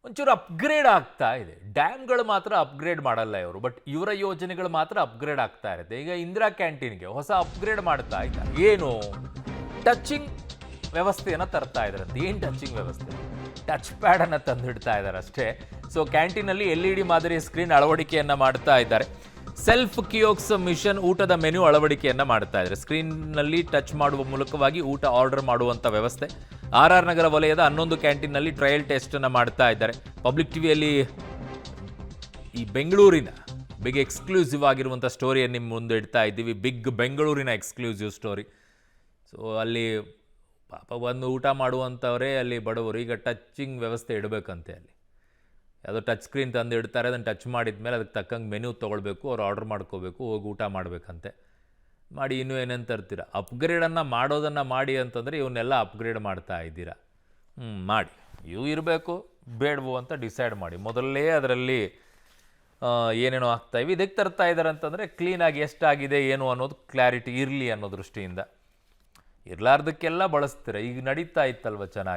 ಒಂಚೂರು ಅಪ್ಗ್ರೇಡ್ ಆಗ್ತಾ ಇದೆ. ಡ್ಯಾಮ್ಗಳು ಮಾತ್ರ ಅಪ್ಗ್ರೇಡ್ ಮಾಡಲ್ಲ ಇವರು, ಬಟ್ ಇವರ ಯೋಜನೆಗಳು ಮಾತ್ರ ಅಪ್ಗ್ರೇಡ್ ಆಗ್ತಾ ಇರುತ್ತೆ. ಈಗ ಇಂದಿರಾ ಕ್ಯಾಂಟೀನ್ಗೆ ಹೊಸ ಅಪ್ಗ್ರೇಡ್ ಮಾಡ್ತಾ ಇದ್ದಾರೆ. ಏನು ಟಚಿಂಗ್ ವ್ಯವಸ್ಥೆಯನ್ನು ತರ್ತಾ ಇದ್ದಾರಂತೆ. ಏನು ಟಚಿಂಗ್ ವ್ಯವಸ್ಥೆ? ಟಚ್ ಪ್ಯಾಡನ್ನು ತಂದಿಡ್ತಾ ಇದ್ದಾರೆ ಅಷ್ಟೇ. ಸೊ ಕ್ಯಾಂಟೀನಲ್ಲಿ LED ಮಾದರಿ ಸ್ಕ್ರೀನ್ ಅಳವಡಿಕೆಯನ್ನು ಮಾಡ್ತಾ ಇದ್ದಾರೆ. ಸೆಲ್ಫ್ ಕಿಯೋಕ್ಸ್ ಮಿಷನ್ ಊಟದ ಮೆನು ಅಳವಡಿಕೆಯನ್ನು ಮಾಡ್ತಾ ಇದ್ದಾರೆ. ಸ್ಕ್ರೀನ್ನಲ್ಲಿ ಟಚ್ ಮಾಡುವ ಮೂಲಕವಾಗಿ ಊಟ ಆರ್ಡರ್ ಮಾಡುವಂಥ ವ್ಯವಸ್ಥೆ. RR ನಗರ ವಲಯದ 11 ಕ್ಯಾಂಟೀನ್ನಲ್ಲಿ ಟ್ರಯಲ್ ಟೆಸ್ಟನ್ನು ಮಾಡ್ತಾ ಇದ್ದಾರೆ. ಪಬ್ಲಿಕ್ ಟಿವಿಯಲ್ಲಿ ಈ ಬೆಂಗಳೂರಿನ ಬಿಗ್ ಎಕ್ಸ್ಕ್ಲೂಸಿವ್ ಆಗಿರುವಂಥ ಸ್ಟೋರಿಯನ್ನು ನಿಮ್ಮ ಮುಂದೆ ಇಡ್ತಾ ಇದ್ದೀವಿ. ಬಿಗ್ ಬೆಂಗಳೂರಿನ ಎಕ್ಸ್ಕ್ಲೂಸಿವ್ ಸ್ಟೋರಿ. ಸೊ ಅಲ್ಲಿ ಪಾಪ ಒಂದು ಊಟ ಮಾಡುವಂಥವರೇ ಅಲ್ಲಿ ಬಡವರು. ಈಗ ಟಚ್ಚಿಂಗ್ ವ್ಯವಸ್ಥೆ ಇಡಬೇಕಂತೆ. ಅಲ್ಲಿ ಯಾವುದೋ ಟಚ್ ಸ್ಕ್ರೀನ್ ತಂದು ಇಡ್ತಾರೆ. ಅದನ್ನು ಟಚ್ ಮಾಡಿದ ಮೇಲೆ ಅದಕ್ಕೆ ತಕ್ಕಂಗೆ ಮೆನ್ಯೂ ತೊಗೊಳ್ಬೇಕು, ಅವ್ರು ಆರ್ಡರ್ ಮಾಡ್ಕೋಬೇಕು, ಹೋಗಿ ಊಟ ಮಾಡಬೇಕಂತೆ. ಮಾಡಿ ಇನ್ನೂ ಏನೇನು ತರ್ತೀರ? ಅಪ್ಗ್ರೇಡನ್ನು ಮಾಡೋದನ್ನು ಮಾಡಿ ಅಂತಂದರೆ ಇವನ್ನೆಲ್ಲ ಅಪ್ಗ್ರೇಡ್ ಮಾಡ್ತಾ ಇದ್ದೀರಾ. ಮಾಡಿ, ಇವು ಇರಬೇಕು ಬೇಡವು ಅಂತ ಡಿಸೈಡ್ ಮಾಡಿ. ಮೊದಲೇ ಅದರಲ್ಲಿ ಏನೇನೋ ಆಗ್ತಾಯಿವೆ. ಇದಕ್ಕೆ ತರ್ತಾ ಇದ್ದಾರೆ ಅಂತಂದರೆ ಕ್ಲೀನಾಗಿ ಎಷ್ಟಾಗಿದೆ ಏನು ಅನ್ನೋದು ಕ್ಲಾರಿಟಿ ಇರಲಿ ಅನ್ನೋ ದೃಷ್ಟಿಯಿಂದ. ಇರಲಾರ್ದಕ್ಕೆಲ್ಲ ಬಳಸ್ತೀರ. ಈಗ ನಡೀತಾ ಇತ್ತಲ್ವ ಚೆನ್ನಾಗಿ.